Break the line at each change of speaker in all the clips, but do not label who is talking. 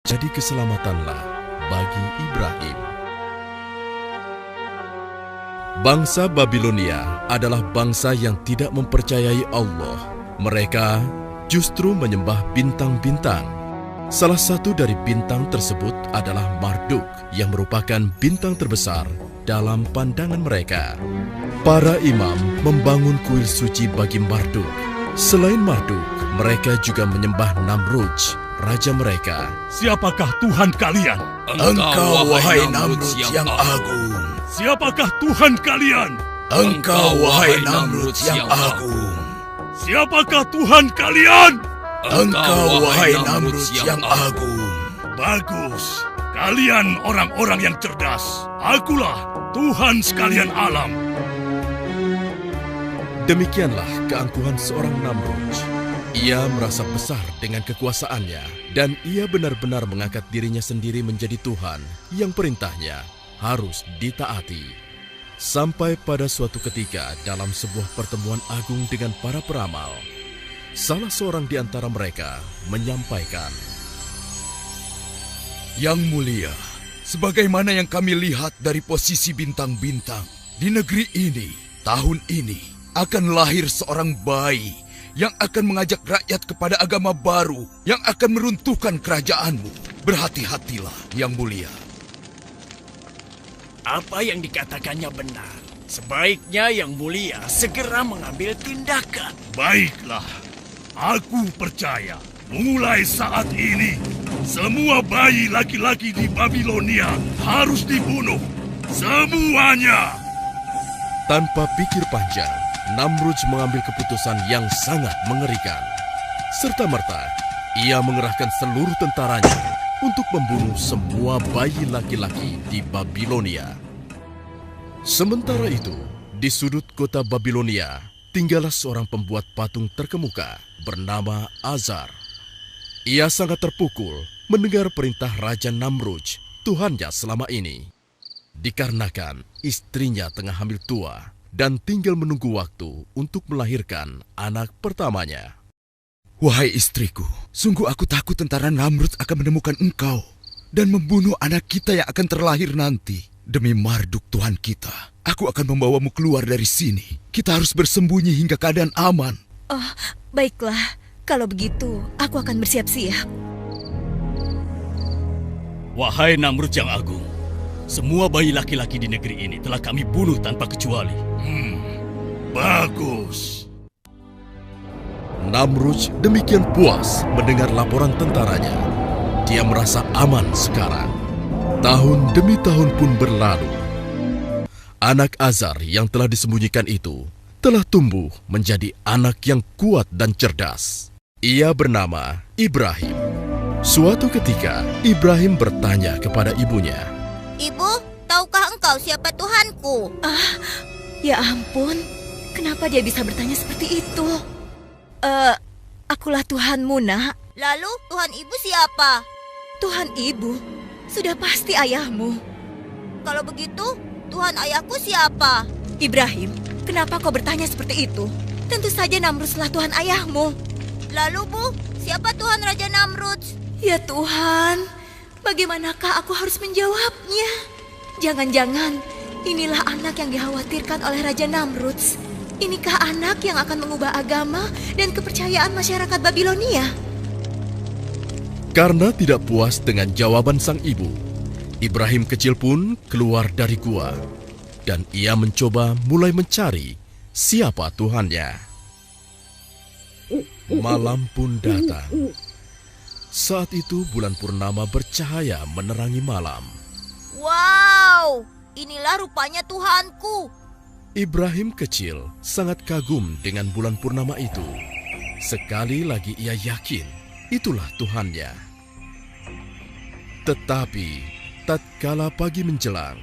Jadi keselamatanlah bagi Ibrahim. Bangsa Babilonia adalah bangsa yang tidak mempercayai Allah. Mereka justru menyembah bintang-bintang. Salah satu dari bintang tersebut adalah Marduk, yang merupakan bintang terbesar dalam pandangan mereka. Para imam membangun kuil suci bagi Marduk. Selain Marduk, mereka juga menyembah Namrudz, raja mereka.
Siapakah Tuhan kalian?
Engkau, wahai Namrudz yang agung.
Siapakah Tuhan kalian?
Engkau, wahai Namrudz yang agung.
Siapakah Tuhan kalian?
Engkau, wahai Namrudz yang agung.
Bagus. Kalian orang-orang yang cerdas. Akulah Tuhan sekalian alam.
Demikianlah keangkuhan seorang Namrudz. Ia merasa besar dengan kekuasaannya, dan ia benar-benar mengangkat dirinya sendiri menjadi Tuhan yang perintahnya harus ditaati. Sampai pada suatu ketika dalam sebuah pertemuan agung dengan para peramal, salah seorang di antara mereka menyampaikan,
Yang mulia, sebagaimana yang kami lihat dari posisi bintang-bintang, di negeri ini, tahun ini, akan lahir seorang bayi yang akan mengajak rakyat kepada agama baru yang akan meruntuhkan kerajaanmu. Berhati-hatilah, Yang Mulia.
Apa yang dikatakannya benar. Sebaiknya Yang Mulia segera mengambil tindakan.
Baiklah, aku percaya. Mulai saat ini, semua bayi laki-laki di Babilonia harus dibunuh. Semuanya.
tanpa pikir panjang, Namrudz mengambil keputusan yang sangat mengerikan. Serta-merta, ia mengerahkan seluruh tentaranya untuk membunuh semua bayi laki-laki di Babilonia. Sementara itu, di sudut kota Babilonia, tinggallah seorang pembuat patung terkemuka bernama Azar. Ia sangat terpukul mendengar perintah Raja Namrudz, Tuhannya selama ini. Dikarenakan istrinya tengah hamil tua dan tinggal menunggu waktu untuk melahirkan anak pertamanya.
Wahai istriku, sungguh aku takut tentara Namrudz akan menemukan engkau dan membunuh anak kita yang akan terlahir nanti. Demi Marduk Tuhan kita, aku akan membawamu keluar dari sini. Kita harus bersembunyi hingga keadaan aman.
Oh, baiklah. Kalau begitu, aku akan bersiap-siap.
Wahai Namrudz yang agung, semua bayi laki-laki di negeri ini telah kami bunuh tanpa kecuali.
Bagus.
Namrudz demikian puas mendengar laporan tentaranya. Dia merasa aman sekarang. Tahun demi tahun pun berlalu. Anak Azar yang telah disembunyikan itu telah tumbuh menjadi anak yang kuat dan cerdas. Ia bernama Ibrahim. Suatu ketika, Ibrahim bertanya kepada ibunya,
Ibu, tahukah engkau siapa Tuhanku?
Ya ampun, kenapa dia bisa bertanya seperti itu? Akulah Tuhanmu, nak.
Lalu Tuhan ibu siapa?
Tuhan ibu, sudah pasti ayahmu.
Kalau begitu, Tuhan ayahku siapa?
Ibrahim, kenapa kau bertanya seperti itu? Tentu saja Namrudzlah Tuhan ayahmu.
Lalu Bu, siapa Tuhan Raja Namrudz?
Ya Tuhan, bagaimanakah aku harus menjawabnya? Jangan-jangan inilah anak yang dikhawatirkan oleh Raja Namrudz. Inikah anak yang akan mengubah agama dan kepercayaan masyarakat Babilonia?
karena tidak puas dengan jawaban sang ibu, Ibrahim kecil pun keluar dari gua dan ia mencoba mulai mencari siapa Tuhannya. Malam pun datang. Saat itu bulan purnama bercahaya menerangi malam.
Wow, inilah rupanya Tuhanku.
Ibrahim kecil sangat kagum dengan bulan purnama itu. Sekali lagi ia yakin itulah Tuhannya. Tetapi tatkala pagi menjelang,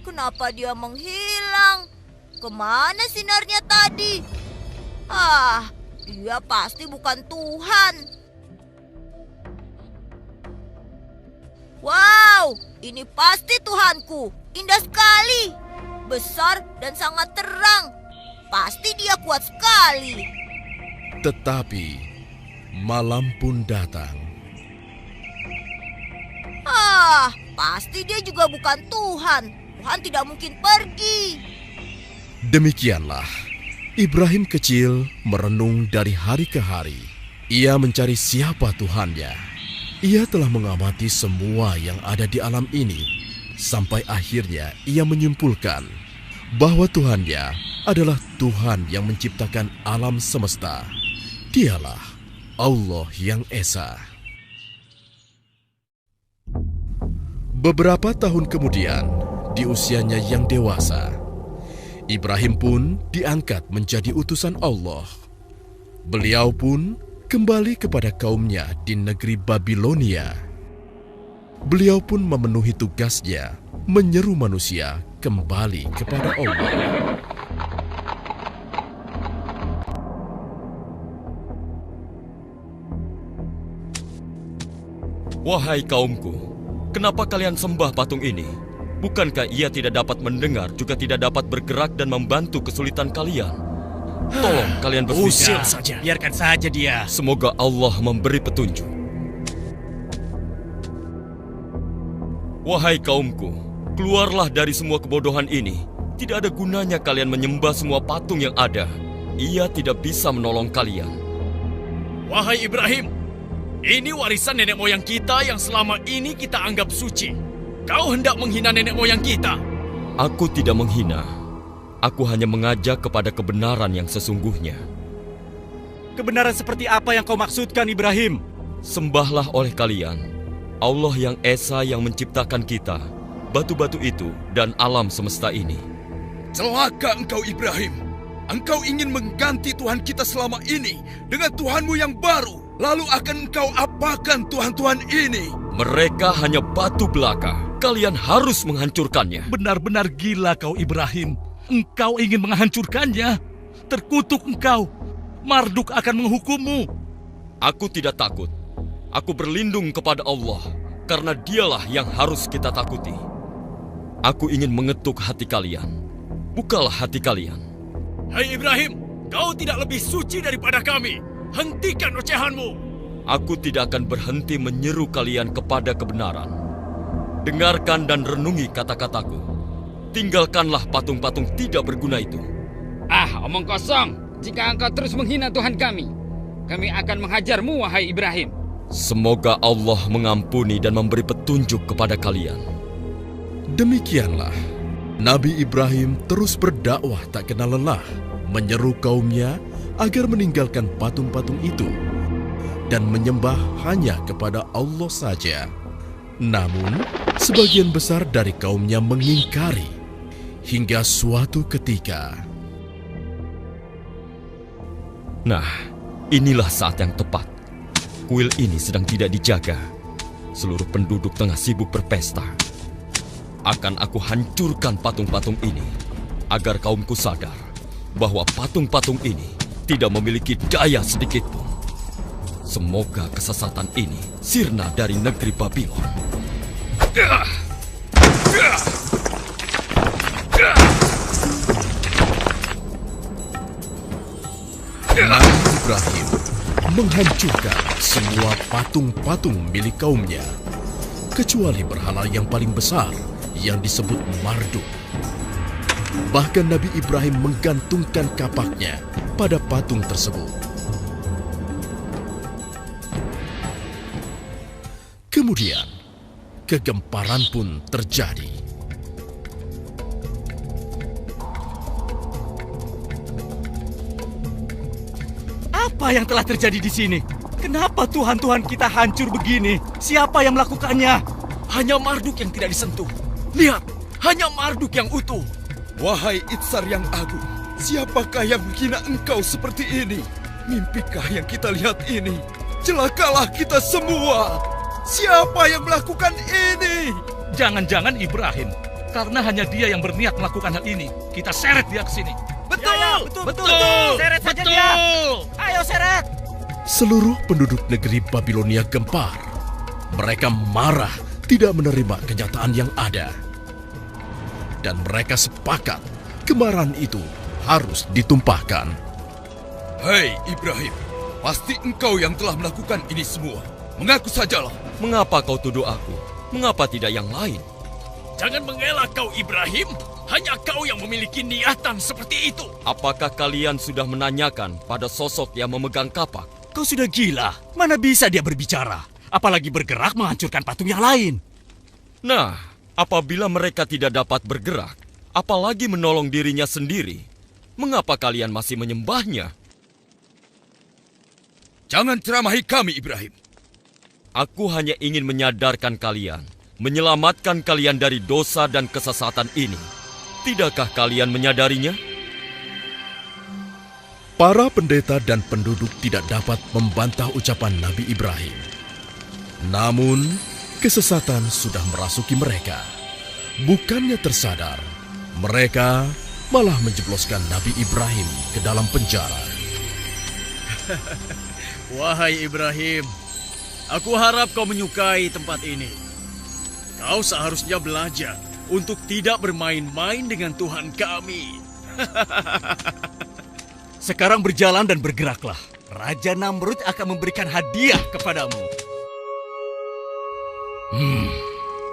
Kenapa dia menghilang? Kemana sinarnya tadi? Dia pasti bukan Tuhan. Wow, ini pasti Tuhanku. Indah sekali. Besar dan sangat terang. Pasti dia kuat sekali.
tetapi Malam pun datang.
Pasti dia juga bukan Tuhan. Tuhan tidak mungkin pergi.
Demikianlah, Ibrahim kecil merenung dari hari ke hari. Ia mencari siapa Tuhannya. Ia telah mengamati semua yang ada di alam ini, sampai akhirnya ia menyimpulkan bahwa Tuhannya adalah Tuhan yang menciptakan alam semesta. Dialah Allah yang Esa. Beberapa tahun kemudian, di usianya yang dewasa, Ibrahim pun diangkat menjadi utusan Allah. Beliau pun kembali kepada kaumnya di negeri Babilonia. Beliau pun memenuhi tugasnya menyeru manusia kembali kepada Allah.
Wahai kaumku, kenapa kalian sembah patung ini? Bukankah ia tidak dapat mendengar, juga tidak dapat bergerak dan membantu kesulitan kalian? Tolong kalian berpikir
saja. Biarkan saja dia.
Semoga Allah memberi petunjuk. Wahai kaumku, keluarlah dari semua kebodohan ini. Tidak ada gunanya kalian menyembah semua patung yang ada. Ia tidak bisa menolong kalian.
Wahai Ibrahim, ini warisan nenek moyang kita yang selama ini kita anggap suci. Kau hendak menghina nenek moyang kita.
Aku tidak menghina. Aku hanya mengajak kepada kebenaran yang sesungguhnya.
Kebenaran seperti apa yang kau maksudkan, Ibrahim?
Sembahlah oleh kalian Allah yang Esa yang menciptakan kita, batu-batu itu, dan alam semesta ini.
Celaka engkau Ibrahim. Engkau ingin mengganti Tuhan kita selama ini dengan Tuhanmu yang baru. Lalu akan engkau apakan Tuhan-Tuhan ini?
Mereka hanya batu belaka. Kalian harus menghancurkannya.
Benar-benar gila kau Ibrahim. Engkau ingin menghancurkannya. Terkutuk engkau. Marduk akan menghukummu.
Aku tidak takut. Aku berlindung kepada Allah, karena dialah yang harus kita takuti. Aku ingin mengetuk hati kalian. Bukalah hati kalian.
Hai Ibrahim, kau tidak lebih suci daripada kami. Hentikan ocehanmu.
Aku tidak akan berhenti menyeru kalian kepada kebenaran. Dengarkan dan renungi kata-kataku. Tinggalkanlah patung-patung tidak berguna itu.
Omong kosong. Jika engkau terus menghina Tuhan kami akan menghajarmu, wahai Ibrahim.
Semoga Allah mengampuni dan memberi petunjuk kepada kalian.
Demikianlah, Nabi Ibrahim terus berdakwah tak kenal lelah, menyeru kaumnya agar meninggalkan patung-patung itu dan menyembah hanya kepada Allah saja. Namun, sebagian besar dari kaumnya mengingkari hingga suatu ketika.
Nah, inilah saat yang tepat. Kuil ini sedang tidak dijaga. Seluruh penduduk tengah sibuk berpesta. Akan aku hancurkan patung-patung ini agar kaumku sadar bahwa patung-patung ini tidak memiliki daya sedikit pun. Semoga kesesatan ini sirna dari negeri Babylon.
Nabi Ibrahim menghancurkan semua patung-patung milik kaumnya, kecuali berhala yang paling besar yang disebut Marduk. Bahkan Nabi Ibrahim menggantungkan kapaknya pada patung tersebut. Kemudian, kegemparan pun terjadi.
Apa yang telah terjadi di sini? Kenapa Tuhan-Tuhan kita hancur begini? Siapa yang melakukannya? Hanya Marduk yang tidak disentuh. Lihat, hanya Marduk yang utuh.
Wahai Itsar yang agung, siapakah yang menghina engkau seperti ini? Mimpikah yang kita lihat ini? Celakalah kita semua. Siapa yang melakukan ini?
Jangan-jangan Ibrahim. Karena hanya dia yang berniat melakukan hal ini. Kita seret dia ke sini.
Betul,
betul. Seret saja dia. Ayo seret.
Seluruh penduduk negeri Babilonia gempar. Mereka marah tidak menerima kenyataan yang ada. Dan mereka sepakat kemarahan itu harus ditumpahkan.
Hei Ibrahim, Pasti engkau yang telah melakukan ini semua. Mengaku sajalah.
Mengapa kau tuduh aku? Mengapa tidak yang lain?
Jangan mengelak kau Ibrahim. Hanya kau yang memiliki niatan seperti itu.
Apakah kalian sudah menanyakan pada sosok yang memegang kapak?
Kau sudah gila. Mana bisa dia berbicara? Apalagi bergerak menghancurkan patung yang lain.
Nah, apabila mereka tidak dapat bergerak, apalagi menolong dirinya sendiri, mengapa kalian masih menyembahnya?
Jangan ceramahi kami, Ibrahim.
Aku hanya ingin menyadarkan kalian, menyelamatkan kalian dari dosa dan kesesatan ini. Tidakkah kalian menyadarinya?
Para pendeta dan penduduk tidak dapat membantah ucapan Nabi Ibrahim. Namun, kesesatan sudah merasuki mereka. Bukannya tersadar, mereka malah menjebloskan Nabi Ibrahim ke dalam penjara.
Wahai Ibrahim, aku harap kau menyukai tempat ini. Kau seharusnya belajar untuk tidak bermain-main dengan Tuhan kami. Sekarang berjalan dan bergeraklah. Raja Namrud akan memberikan hadiah kepadamu.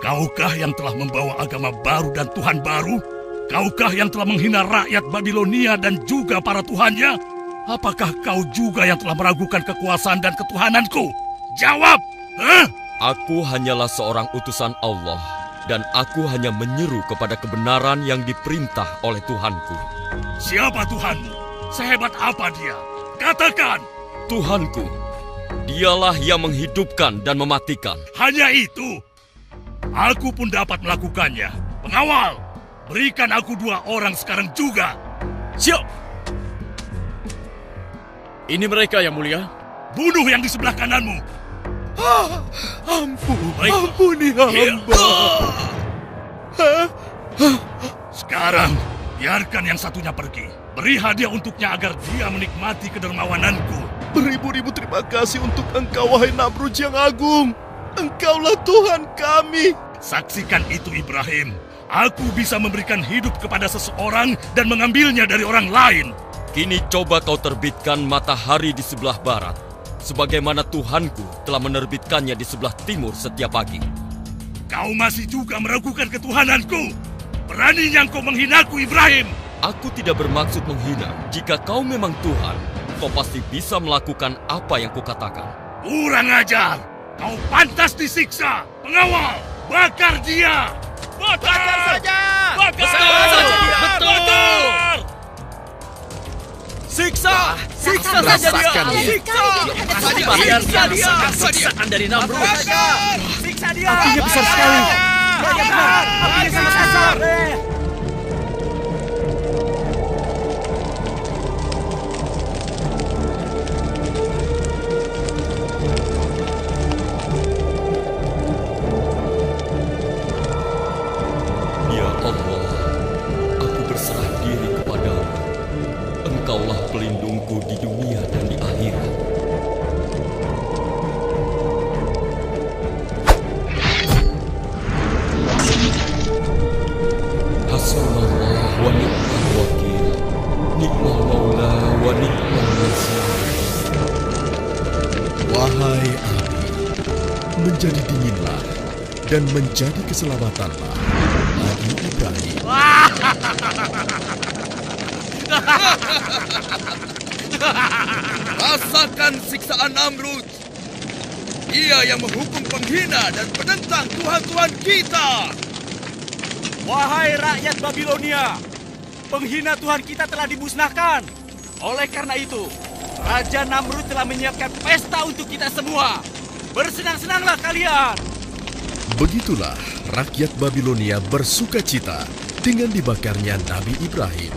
Kaukah yang telah membawa agama baru dan Tuhan baru? Kaukah yang telah menghina rakyat Babilonia dan juga para tuhannya? Apakah kau juga yang telah meragukan kekuasaan dan ketuhananku? Jawab!
Aku hanyalah seorang utusan Allah, dan aku hanya menyeru kepada kebenaran yang diperintah oleh Tuhanku.
Siapa Tuhanmu? Sehebat apa dia? Katakan!
Tuhanku, dialah yang menghidupkan dan mematikan.
Hanya itu? Aku pun dapat melakukannya. Pengawal, berikan aku 2 orang sekarang juga.
Siap! Ini mereka yang mulia.
Bunuh yang di sebelah kananmu.
Ampuni hamba.
Sekarang, biarkan yang satunya pergi. Beri hadiah untuknya agar dia menikmati kedermawananku.
Beribu-ribu terima kasih untuk engkau, wahai Namrud yang agung. Engkaulah Tuhan kami.
Saksikan itu, Ibrahim. Aku bisa memberikan hidup kepada seseorang dan mengambilnya dari orang lain.
Kini coba kau terbitkan matahari di sebelah barat, sebagaimana Tuhanku telah menerbitkannya di sebelah timur setiap pagi.
Kau masih juga meragukan ketuhananku. Beraninya kau menghinaku, Ibrahim.
Aku tidak bermaksud menghina. Jika kau memang Tuhan, kau pasti bisa melakukan apa yang kukatakan.
Kurang ajar. Kau pantas disiksa. Pengawal, bakar dia. Bakar saja. Bakar saja dia.
Betul. Siksa! Siksa saja dia! Siksa! Siksa dia! Siksaan dari Namrud! Siksa dia! Apinya besar sekali! Apinya sangat besar!
Ya Allah, aku berserah diri kepadamu. Engkaulah pelindungku di dunia dan di akhirat. Hasbunallah wa ni'mal wakil. Ni'mal maula wa ni'mal nasir.
Wahai api, menjadi dinginlah dan menjadi keselamatanlah bagi Ibrahim.
Rasakan siksaan Namrud. Dia yang menghukum penghina dan penentang Tuhan-Tuhan kita.
Wahai rakyat Babilonia, penghina Tuhan kita telah dimusnahkan. Oleh karena itu, Raja Namrud telah menyiapkan pesta untuk kita semua. Bersenang-senanglah kalian.
Begitulah rakyat Babilonia bersuka cita dengan dibakarnya Nabi Ibrahim.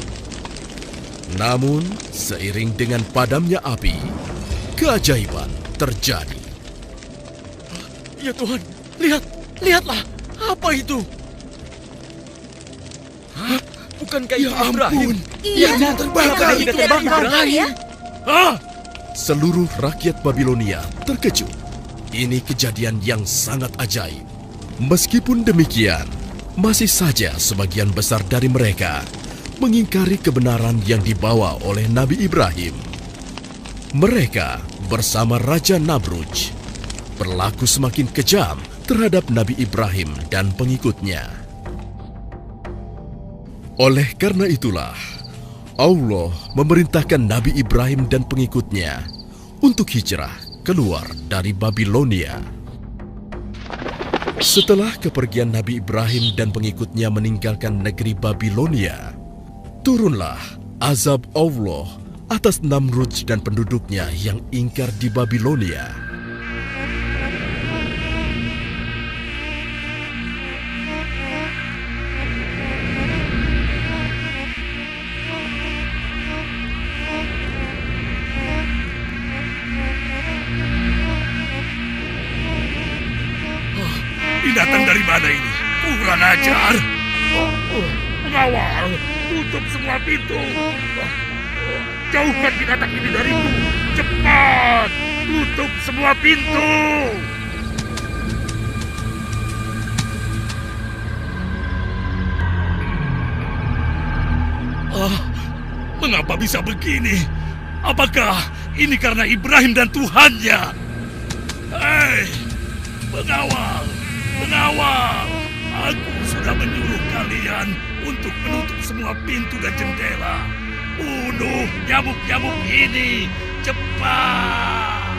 Namun, seiring dengan padamnya api, keajaiban terjadi.
Ya Tuhan, lihatlah, apa itu?
Bukankah
Ya
itu Ibrahim?
ampun,
Iya,
terbakar.
tidak terbakar ya?
Seluruh rakyat Babilonia terkejut. Ini kejadian yang sangat ajaib. Meskipun demikian, masih saja sebagian besar dari mereka mengingkari kebenaran yang dibawa oleh Nabi Ibrahim. Mereka bersama Raja Namrudz berlaku semakin kejam terhadap Nabi Ibrahim dan pengikutnya. Oleh karena itulah, Allah memerintahkan Nabi Ibrahim dan pengikutnya untuk hijrah keluar dari Babilonia. Setelah kepergian Nabi Ibrahim dan pengikutnya meninggalkan negeri Babilonia, turunlah azab Allah atas Namrudz dan penduduknya yang ingkar di Babilonia.
Ini datang dari mana ini? Kurang ajar. Pengawal, tutup semua pintu. Jauhkan binatang ini dariku. Cepat, tutup semua pintu. Mengapa bisa begini? Apakah ini karena Ibrahim dan Tuhannya? Hei, pengawal, pengawal, aku sudah menyuruh kalian untuk menutup semua pintu dan jendela. Bunuh nyamuk-nyamuk ini, cepat!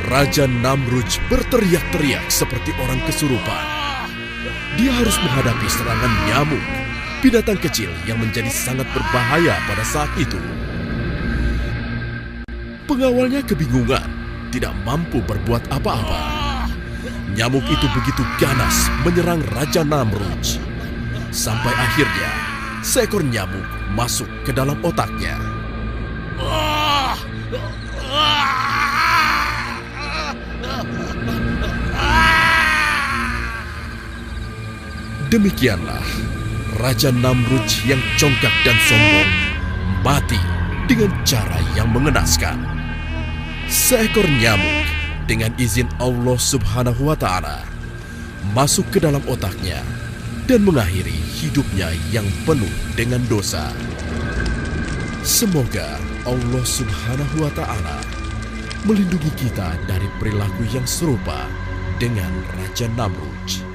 Raja Namrudz berteriak-teriak seperti orang kesurupan. Dia harus menghadapi serangan nyamuk, binatang kecil yang menjadi sangat berbahaya pada saat itu. Pengawalnya kebingungan, tidak mampu berbuat apa-apa. Nyamuk itu begitu ganas menyerang Raja Namrudz. Sampai akhirnya, seekor nyamuk masuk ke dalam otaknya. Demikianlah, Raja Namrudz yang congkak dan sombong mati dengan cara yang mengenaskan. Seekor nyamuk dengan izin Allah Subhanahu wa Ta'ala masuk ke dalam otaknya dan mengakhiri hidupnya yang penuh dengan dosa. Semoga Allah Subhanahu wa Ta'ala melindungi kita dari perilaku yang serupa dengan Raja Namrudz.